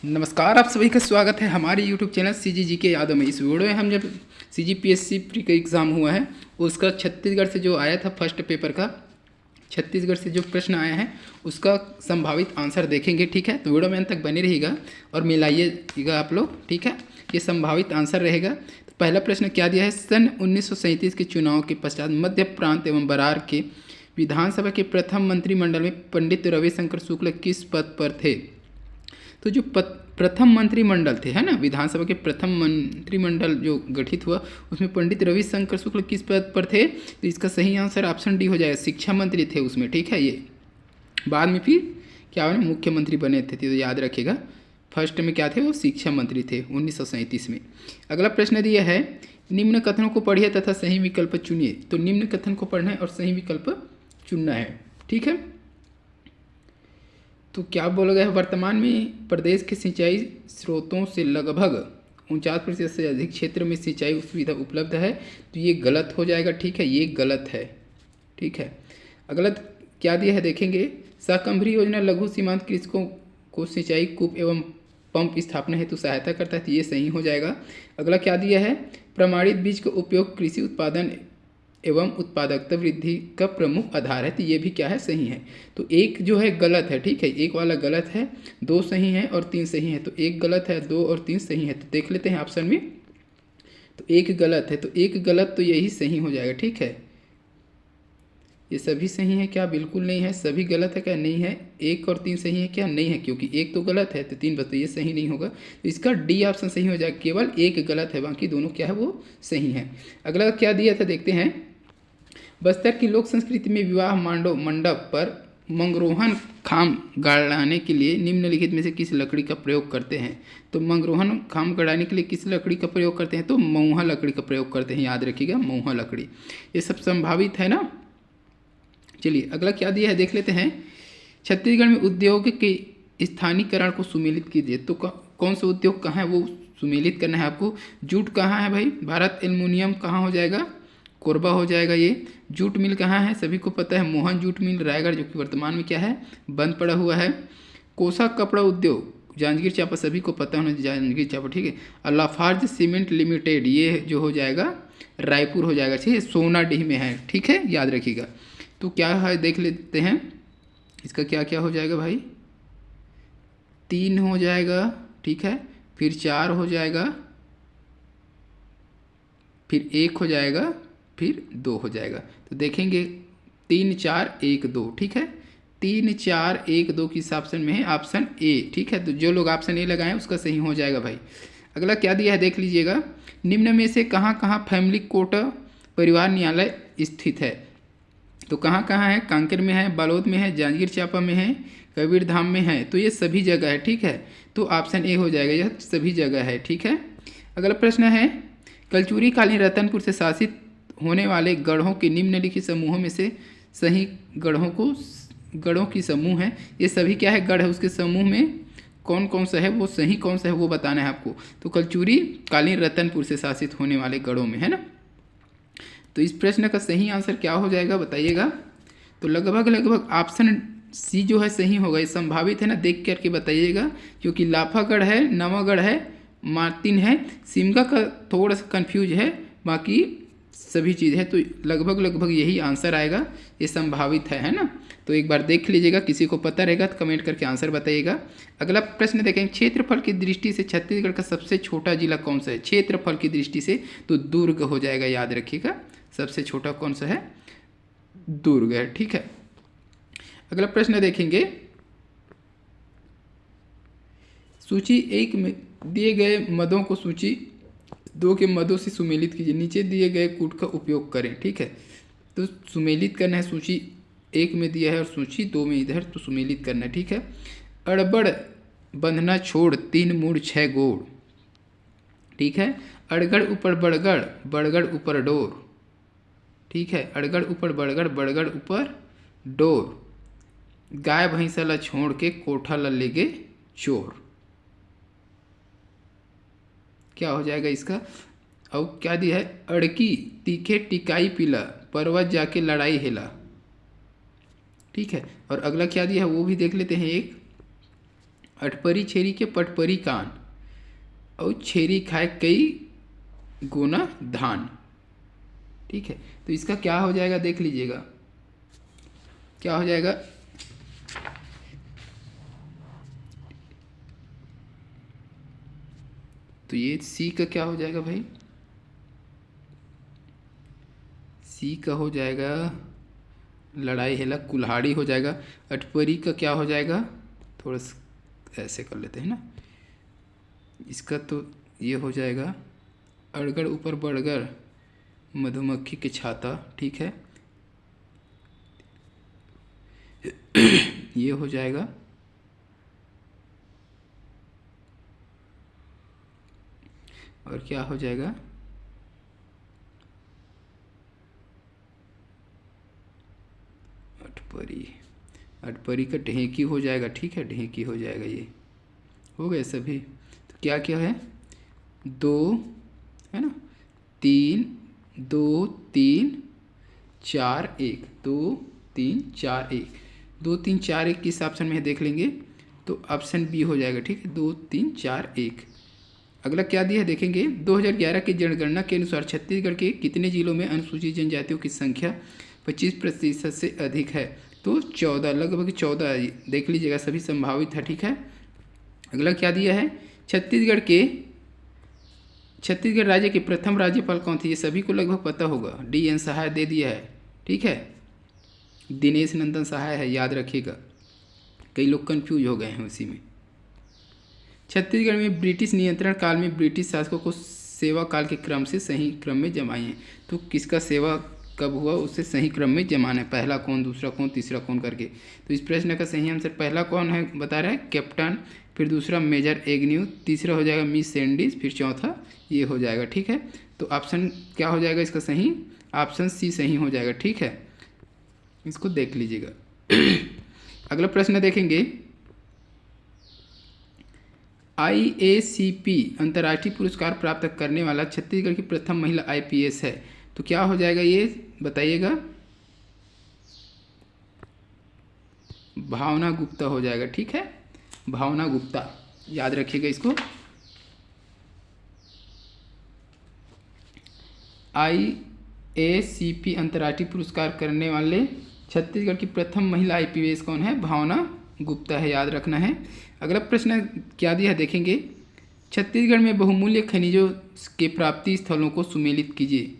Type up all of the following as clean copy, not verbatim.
नमस्कार, आप सभी का स्वागत है हमारे YouTube चैनल CGG के यादों में। इस वीडियो में हम जब CGPSC प्री का एग्ज़ाम हुआ है उसका छत्तीसगढ़ से जो आया था फर्स्ट पेपर का, छत्तीसगढ़ से जो प्रश्न आया है उसका संभावित आंसर देखेंगे। ठीक है, तो वीडियो में अंत तक बने रहिएगा और मिलाइएगा आप लोग। ठीक है, ये संभावित आंसर रहेगा। तो पहला प्रश्न क्या दिया है, सन 1937 के चुनाव के पश्चात मध्य प्रांत एवं बरार के विधानसभा के प्रथम मंत्रिमंडल में पंडित रविशंकर शुक्ल किस पद पर थे। तो जो प्रथम मंत्रिमंडल थे, है ना, विधानसभा के प्रथम मंत्रिमंडल जो गठित हुआ उसमें पंडित रविशंकर शुक्ल किस पद पर थे। तो इसका सही आंसर ऑप्शन डी हो जाएगा, शिक्षा मंत्री थे उसमें। ठीक है, ये बाद में फिर क्या हुआ ना, मुख्यमंत्री बने थे। तो याद रखिएगा, फर्स्ट में क्या थे, वो शिक्षा मंत्री थे 1937 में। अगला प्रश्न दिया है, निम्न कथनों को पढ़िए तथा सही विकल्प चुनिए। तो निम्न कथन को पढ़ना है और सही विकल्प चुनना है। ठीक है, तो क्या बोला गया है, वर्तमान में प्रदेश के सिंचाई स्रोतों से लगभग 49% से अधिक क्षेत्र में सिंचाई सुविधा उपलब्ध है। तो ये गलत हो जाएगा। ठीक है, ये गलत है। ठीक है, अगला क्या दिया है देखेंगे, शाकंभरी योजना लघु सीमांत कृषकों को सिंचाई कूप एवं पंप स्थापना हेतु सहायता करता है। तो ये सही हो जाएगा। अगला क्या दिया है, प्रमाणित बीज का उपयोग कृषि उत्पादन एवं उत्पादकता वृद्धि का प्रमुख आधार है। तो ये भी क्या है, सही है। तो एक जो है गलत है। ठीक है, एक वाला गलत है, दो सही है और तीन सही है। तो एक गलत है, दो और तीन सही है। तो देख लेते हैं ऑप्शन में, तो एक गलत है, तो एक गलत, तो यही सही हो जाएगा। ठीक है, ये सभी सही है क्या, बिल्कुल नहीं है। सभी गलत है क्या, नहीं है। एक और तीन सही है क्या, नहीं है, क्योंकि एक तो गलत है तो तीन बस, तो ये सही नहीं होगा। तो इसका डी ऑप्शन सही हो जाएगा, केवल एक गलत है, बाकी दोनों क्या है, वो सही है। अगला क्या दिया था देखते हैं, बस्तर की लोक संस्कृति में विवाह मंडप पर मंगरोहन खाम गाड़ाने के लिए निम्नलिखित में से किस लकड़ी का प्रयोग करते हैं। तो मंगरोहन खाम गाड़ाने के लिए किस लकड़ी का प्रयोग करते हैं, तो महुआ लकड़ी का प्रयोग करते हैं। याद रखिएगा, महुआ लकड़ी। ये सब संभावित है ना। चलिए अगला क्या दिया है देख लेते हैं, छत्तीसगढ़ में उद्योग के स्थानीयकरण को सुमेलित कीजिए। तो कौन सा उद्योग कहाँ है, वो सुमेलित करना है आपको। जूट कहाँ है भाई, भारत एल्युमिनियम कहाँ हो जाएगा, कोरबा हो जाएगा। ये जूट मिल कहाँ है, सभी को पता है, मोहन जूट मिल रायगढ़, जो कि वर्तमान में क्या है, बंद पड़ा हुआ है। कोसा कपड़ा उद्योग जांजगीर चांपा, सभी को पता होना, जांजगीर चांपा। ठीक है, और लाफार्ज सीमेंट लिमिटेड, ये जो हो जाएगा रायपुर हो जाएगा। ठीक है, सोनाडीह में है। ठीक है, याद रखिएगा। तो क्या है देख लेते हैं, इसका क्या क्या हो जाएगा भाई, 3 हो जाएगा। ठीक है, फिर 4 हो जाएगा, फिर 1 हो जाएगा, फिर 2 हो जाएगा। तो देखेंगे 3 4 1 2। ठीक है, 3 4 1 2 किस ऑप्शन में है, ऑप्शन ए। ठीक है, तो जो लोग ऑप्शन ए लगाएं उसका सही हो जाएगा भाई। अगला क्या दिया है देख लीजिएगा, निम्न में से कहाँ कहाँ फैमिली कोर्ट परिवार न्यायालय स्थित है। तो कहाँ कहाँ है, कांकेर में है, बालोद में है, जांजगीर चांपा में है, कबीर धाम में है। तो ये सभी जगह है। ठीक है, तो ऑप्शन ए हो जाएगा, यह सभी जगह है। ठीक है, अगला प्रश्न है, कलचुरी कालीन रतनपुर से शासित होने वाले गढ़ों के निम्नलिखित समूहों में से सही गढ़ों की समूह है। ये सभी क्या है, गढ़ है, उसके समूह में कौन कौन सा है, वो सही कौन सा है वो बताना है आपको। तो कलचुरी कालीन रतनपुर से शासित होने वाले गढ़ों में, है ना। तो इस प्रश्न का सही आंसर क्या हो जाएगा बताइएगा। तो लगभग ऑप्शन सी जो है सही होगा। ये संभावित है ना, देख करके बताइएगा, क्योंकि लाफागढ़ है, नवागढ़ है, मार्टिन है, सिमगा का थोड़ा सा कंफ्यूज है, बाकी सभी चीज़ है। तो लगभग यही आंसर आएगा, ये संभावित है ना। तो एक बार देख लीजिएगा, किसी को पता रहेगा तो कमेंट करके आंसर बताइएगा। अगला प्रश्न देखेंगे, क्षेत्रफल की दृष्टि से छत्तीसगढ़ का सबसे छोटा जिला कौन सा है। क्षेत्रफल की दृष्टि से तो दुर्ग हो जाएगा, याद रखिएगा, सबसे छोटा कौन सा है, दुर्ग है। ठीक है, अगला प्रश्न देखेंगे, सूची 1 में दिए गए मदों को सूची 2 के मदों से सुमेलित कीजिए। नीचे दिए गए कूट का उपयोग करें। ठीक है, तो सुमेलित करना है, सूची 1 में दिया है और सूची 2 में इधर, तो सुमेलित करना है। ठीक है, अड़बड़ बंधना छोड़ 3 मूड़ 6 गोड़। ठीक है, अड़गड़ ऊपर बड़गड़, बड़गड़ ऊपर डोर। ठीक है, अड़गड़ ऊपर बड़गड़, बड़गड़ ऊपर डोर, गाय भैंसा ला छोड़ के कोठा ला ले गे चोर। क्या हो जाएगा इसका, और क्या दिया है, अड़की तीखे टिकाई पीला, पर्वत जाके लड़ाई हेला। ठीक है, और अगला क्या दिया है वो भी देख लेते हैं। एक अटपरी छेरी के पटपरी कान, और छेरी खाए कई गुना धान। ठीक है, तो इसका क्या हो जाएगा देख लीजिएगा, क्या हो जाएगा। तो ये सी का क्या हो जाएगा भाई, सी का हो जाएगा लड़ाई हेला कुल्हाड़ी हो जाएगा। अटपरी का क्या हो जाएगा, थोड़ा सा ऐसे कर लेते हैं ना, इसका तो ये हो जाएगा अड़गड़ ऊपर बड़गड़ मधुमक्खी के छाता। ठीक है, ये हो जाएगा और क्या हो जाएगा, अटपरी, अटपरी का ढेंकी हो जाएगा। ठीक है, ढेंकी हो जाएगा। ये हो गए सभी। तो क्या क्या है, दो है ना, तीन, दो तीन चार एक, दो तीन चार एक, दो तीन चार एक किस ऑप्शन में है देख लेंगे, तो ऑप्शन बी हो जाएगा। ठीक है, दो तीन चार एक। अगला क्या दिया है देखेंगे, 2011 की जनगणना के अनुसार छत्तीसगढ़ के कितने जिलों में अनुसूचित जनजातियों की संख्या 25% से अधिक है, तो 14, लगभग 14 देख लीजिएगा, सभी संभावित है। ठीक है, अगला क्या दिया है, छत्तीसगढ़ राज्य के प्रथम राज्यपाल कौन थे, ये सभी को लगभग पता होगा, डी एन सहाय दे दिया है। ठीक है, दिनेश नंदन सहाय है, याद रखिएगा, कई लोग कंफ्यूज हो गए हैं उसी में। छत्तीसगढ़ में ब्रिटिश नियंत्रण काल में ब्रिटिश शासकों को सेवा काल के क्रम से सही क्रम में जमाए, तो किसका सेवा कब हुआ उसे सही क्रम में जमाना है, पहला कौन, दूसरा कौन, तीसरा कौन करके। तो इस प्रश्न का सही आंसर पहला कौन है बता रहा है, कैप्टन, फिर दूसरा मेजर एग्न्यू, तीसरा हो जाएगा मिस सैंडीज, फिर चौथा ये हो जाएगा। ठीक है, तो ऑप्शन क्या हो जाएगा इसका सही, ऑप्शन सी सही हो जाएगा। ठीक है, इसको देख लीजिएगा। अगला प्रश्न देखेंगे, IACP अंतर्राष्ट्रीय पुरस्कार प्राप्त करने वाला छत्तीसगढ़ की प्रथम महिला IPS है, तो क्या हो जाएगा ये बताइएगा, भावना गुप्ता हो जाएगा। ठीक है, भावना गुप्ता, याद रखिएगा इसको। IACP अंतर्राष्ट्रीय पुरस्कार करने वाले छत्तीसगढ़ की प्रथम महिला IPS कौन है, भावना गुप्ता है, याद रखना है। अगला प्रश्न क्या दिया है देखेंगे, छत्तीसगढ़ में बहुमूल्य खनिजों के प्राप्ति स्थलों को सुमेलित कीजिए,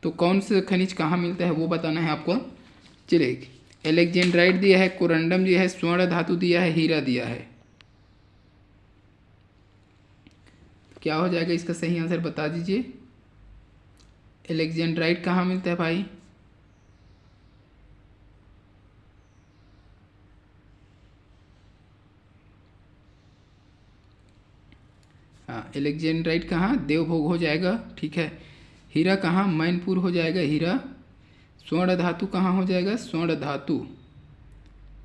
तो कौन से खनिज कहाँ मिलता है वो बताना है आपको। चलिए, एलेक्जेंड्राइट दिया है, कोरंडम दिया है, स्वर्ण धातु दिया है, हीरा दिया है, क्या हो जाएगा इसका सही आंसर बता दीजिए। एलेक्जेंड्राइट कहाँ मिलता है भाई, हाँ, एलेक्जेंड्राइट कहाँ, देवभोग हो जाएगा। ठीक है, हीरा कहाँ, मैनपुर हो जाएगा हीरा। स्वर्ण धातु कहाँ हो जाएगा, स्वर्ण धातु,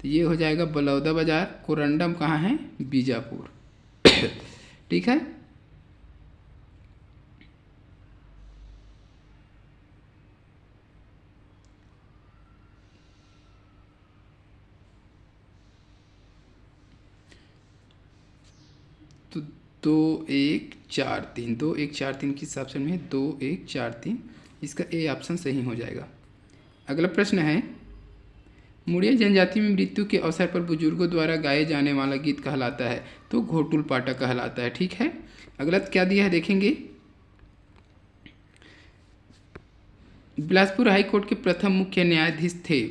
तो ये हो जाएगा बलौदा बाजार। कोरंडम कहाँ है, बीजापुर। ठीक है, तो 2 1 4 3, 2 1 4 3 किस ऑप्शन में है, 2 1 4 3, इसका ए ऑप्शन सही हो जाएगा। अगला प्रश्न है, मुड़िया जनजाति में मृत्यु के अवसर पर बुजुर्गों द्वारा गाए जाने वाला गीत कहलाता है, तो घोटुल पाटा कहलाता है। ठीक है, अगला क्या दिया है देखेंगे, बिलासपुर हाई कोर्ट के प्रथम मुख्य न्यायाधीश थे,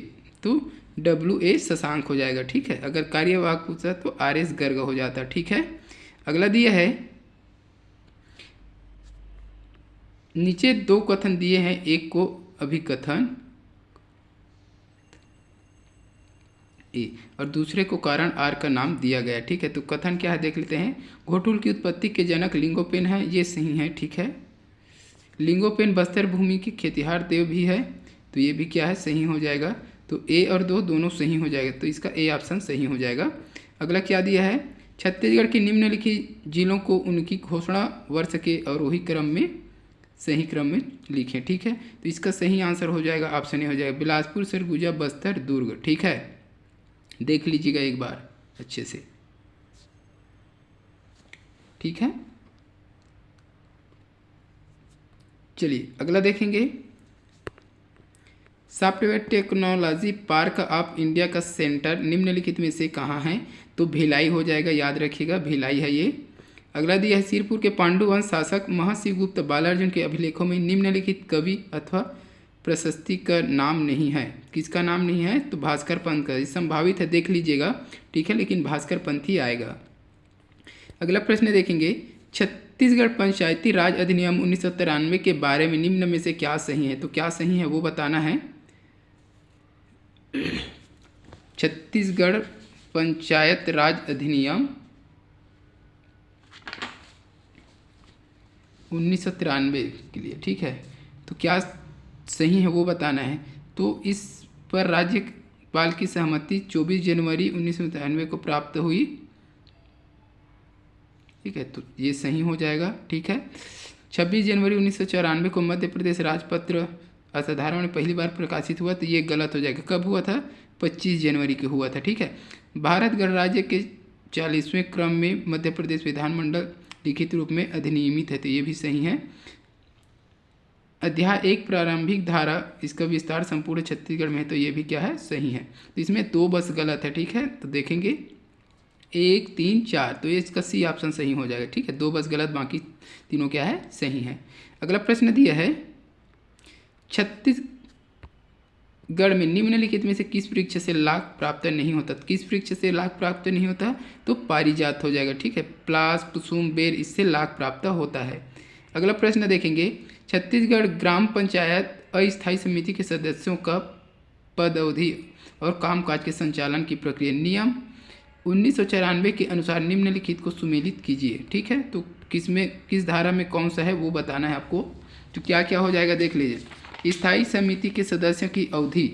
तो WA शशांक हो जाएगा। ठीक है, अगर कार्यवाहक पूछा तो RS गर्ग हो जाता। ठीक है, अगला दिया है, नीचे दो कथन दिए हैं, एक को अभिकथन ए और दूसरे को कारण आर का नाम दिया गया। ठीक है, तो कथन क्या है देख लेते हैं, घोटुल की उत्पत्ति के जनक लिंगोपेन है, ये सही है। ठीक है, लिंगोपेन बस्तर भूमि के खेतिहार देव भी है, तो ये भी क्या है सही हो जाएगा। तो ए और दो दोनों सही हो जाएगा, तो इसका ए ऑप्शन सही हो जाएगा। अगला क्या दिया है, छत्तीसगढ़ के निम्नलिखित जिलों को उनकी घोषणा वर्ष के अवरोही क्रम में सही क्रम में लिखें। ठीक है, तो इसका सही आंसर हो जाएगा ऑप्शन ए हो जाएगा, बिलासपुर, सरगुजा, बस्तर, दुर्ग। ठीक है, देख लीजिएगा एक बार अच्छे से। ठीक है। चलिए अगला देखेंगे, software technology park of India का सेंटर निम्नलिखित में से कहाँ है? तो भिलाई हो जाएगा, याद रखिएगा भिलाई है ये। अगला दिया है, सिरपुर के पांडु वंश शासक महाशिवगुप्त बालार्जुन के अभिलेखों में निम्नलिखित कवि अथवा प्रशस्ति का नाम नहीं है। किसका नाम नहीं है? तो भास्कर पंत का। संभावित है, देख लीजिएगा, ठीक है, लेकिन भास्कर पंत ही आएगा। अगला प्रश्न देखेंगे, छत्तीसगढ़ पंचायती राज अधिनियम 1993 के बारे में निम्न में से क्या सही है? तो क्या सही है वो बताना है। छत्तीसगढ़ पंचायत राज अधिनियम 1993 के लिए, ठीक है, तो क्या सही है वो बताना है। तो इस पर राज्यपाल की सहमति 24 जनवरी 1993 को प्राप्त हुई, ठीक है, तो ये सही हो जाएगा, ठीक है। 26 जनवरी 1994 को मध्य प्रदेश राजपत्र असाधारण में पहली बार प्रकाशित हुआ, तो ये गलत हो जाएगा। कब हुआ था? 25 जनवरी को हुआ था, ठीक है। भारत गणराज्य के 40वें क्रम में मध्य प्रदेश विधानमंडल लिखित रूप में अधिनियमित है, तो ये भी सही है। अध्याय 1 प्रारंभिक धारा, इसका विस्तार संपूर्ण छत्तीसगढ़ में है, तो ये भी क्या है? सही है। तो इसमें 2 बस गलत है, ठीक है, तो देखेंगे 1, 3, 4, तो ये इसका सी ऑप्शन सही हो जाएगा, ठीक है। 2 बस गलत, बाकी तीनों क्या है? सही है। अगला प्रश्न दिया है, छत्तीसगढ़ में निम्नलिखित में से किस वृक्ष से लाख प्राप्त नहीं होता? किस वृक्ष से लाख प्राप्त नहीं होता? तो पारिजात हो जाएगा, ठीक है। प्लास, कुसुम, बेर, इससे लाख प्राप्त होता है। अगला प्रश्न देखेंगे, छत्तीसगढ़ ग्राम पंचायत अस्थायी समिति के सदस्यों का पद अवधि और कामकाज के संचालन की प्रक्रिया नियम 1994 के अनुसार निम्नलिखित को सुमेलित कीजिए, ठीक है। तो किस धारा में कौन सा है वो बताना है आपको। तो क्या क्या हो जाएगा देख लीजिए। स्थायी समिति के सदस्यों की अवधि,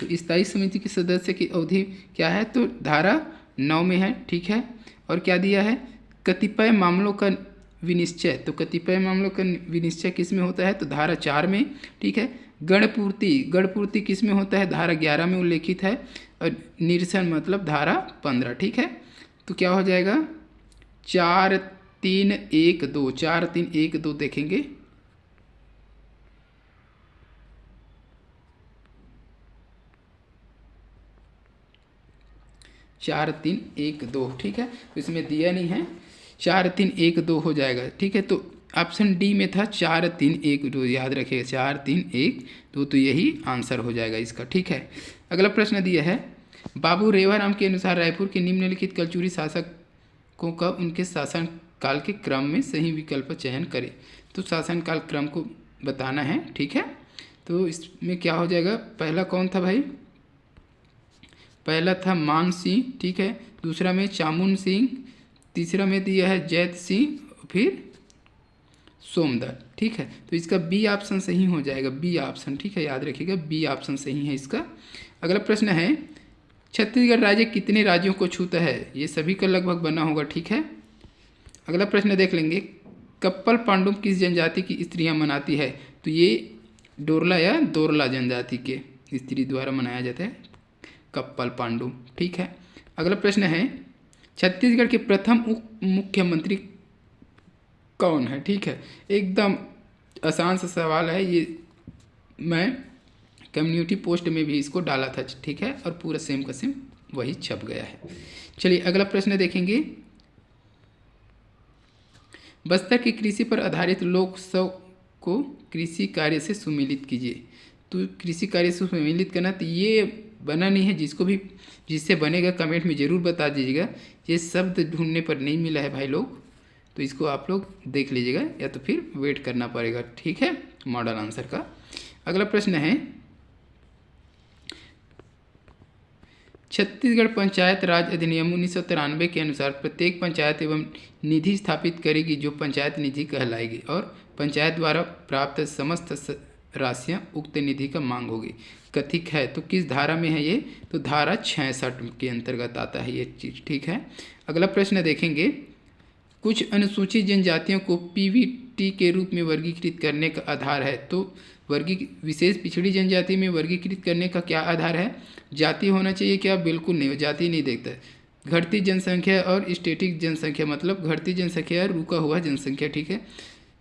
तो स्थायी समिति के सदस्य की अवधि क्या है? तो धारा 9 में है, ठीक है। और क्या दिया है? कतिपय मामलों का विनिश्चय, तो कतिपय मामलों का विनिश्चय किस में होता है? तो धारा 4 में, ठीक है। गणपूर्ति किस में होता है? धारा 11 में उल्लेखित है। और निरसन मतलब धारा 15, ठीक है। तो क्या हो जाएगा? 4, 3, 1, 2, 4, 3, 1, 2 देखेंगे। चार 3, 1, 2, ठीक है, तो इसमें दिया नहीं है, 4, 3, 1, 2 हो जाएगा, ठीक है। तो ऑप्शन डी में था 4, 3, 1, 2, याद रखिएगा 4, 3, 1, 2, तो यही आंसर हो जाएगा इसका, ठीक है। अगला प्रश्न दिया है, बाबू रेवाराम के अनुसार रायपुर के निम्नलिखित कलचुरी शासकों का उनके शासन काल के क्रम में सही विकल्प चयन करें। तो शासन काल क्रम को बताना है, ठीक है। तो इसमें क्या हो जाएगा? पहला कौन था भाई? पहला था मान सिंह, ठीक है। दूसरा में चामुन सिंह, तीसरा में दिया है जैत सिंह, फिर सोमदत्त, ठीक है। तो इसका बी ऑप्शन सही हो जाएगा, बी ऑप्शन, ठीक है, याद रखिएगा बी ऑप्शन सही है इसका। अगला प्रश्न है, छत्तीसगढ़ राज्य कितने राज्यों को छूता है? ये सभी का लगभग बना होगा, ठीक है। अगला प्रश्न देख लेंगे, कप्पल पांडुम किस जनजाति की स्त्रियां मनाती है? तो ये डोरला या दोरला जनजाति के स्त्री द्वारा मनाया जाता है कप्पल पांडुम, ठीक है। अगला प्रश्न है, छत्तीसगढ़ के प्रथम उप मुख्यमंत्री कौन है? ठीक है, एकदम आसान सा सवाल है ये, मैं कम्युनिटी पोस्ट में भी इसको डाला था, ठीक है, और पूरा सेम का सेम वही छप गया है। चलिए अगला प्रश्न देखेंगे, बस्तर की कृषि पर आधारित लोकोत्सव को कृषि कार्य से सुमेलित कीजिए। तो कृषि कार्य से सुमेलित करना, तो ये बना नहीं है, जिससे बनेगा कमेंट में ज़रूर बता दीजिएगा। ये शब्द ढूंढने पर नहीं मिला है भाई लोग, तो इसको आप लोग देख लीजिएगा या तो फिर वेट करना पड़ेगा, ठीक है, मॉडल आंसर का। अगला प्रश्न है, छत्तीसगढ़ पंचायत राज अधिनियम 1993 के अनुसार प्रत्येक पंचायत एवं निधि स्थापित करेगी जो पंचायत निधि कहलाएगी और पंचायत द्वारा प्राप्त समस्त राशियां उक्त निधि का मांग होगी। कथित है, तो किस धारा में है ये? तो धारा 66 के अंतर्गत आता है ये चीज़, ठीक है। अगला प्रश्न देखेंगे, कुछ अनुसूचित जनजातियों को पीवीटी के रूप में वर्गीकृत करने का आधार है। तो विशेष पिछड़ी जनजाति में वर्गीकृत करने का क्या आधार है? जाति होना चाहिए क्या? बिल्कुल नहीं, जाति नहीं देखता है। घटती जनसंख्या और स्टैटिक जनसंख्या, मतलब घटती जनसंख्या और रुका हुआ जनसंख्या, ठीक है।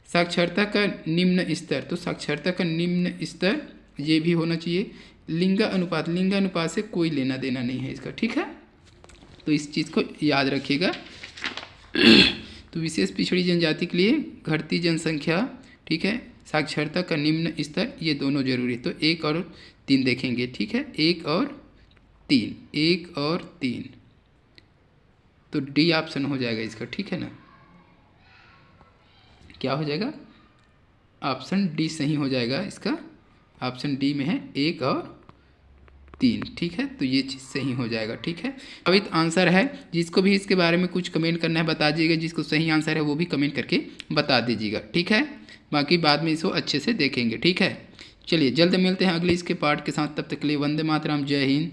साक्षरता का निम्न स्तर, तो साक्षरता का निम्न स्तर ये भी होना चाहिए। लिंगानुपात से कोई लेना देना नहीं है इसका, ठीक है। तो इस चीज़ को याद रखिएगा। तो विशेष पिछड़ी जनजाति के लिए घटती जनसंख्या, ठीक है, साक्षरता का निम्न स्तर, ये दोनों जरूरी है। तो 1 और 3 देखेंगे, ठीक है, 1 और 3, 1 और 3, तो डी ऑप्शन हो जाएगा इसका, ठीक है ना। क्या हो जाएगा, ऑप्शन डी सही हो जाएगा इसका। ऑप्शन डी में है 1 और 3, ठीक है, तो ये चीज़ सही हो जाएगा, ठीक है। अभी आंसर है, जिसको भी इसके बारे में कुछ कमेंट करना है बता दीजिएगा, जिसको सही आंसर है वो भी कमेंट करके बता दीजिएगा, ठीक है। बाकी बाद में इसको अच्छे से देखेंगे, ठीक है। चलिए जल्द मिलते हैं अगले इसके पार्ट के साथ, तब तक के लिए वंदे मातरम, जय हिंद।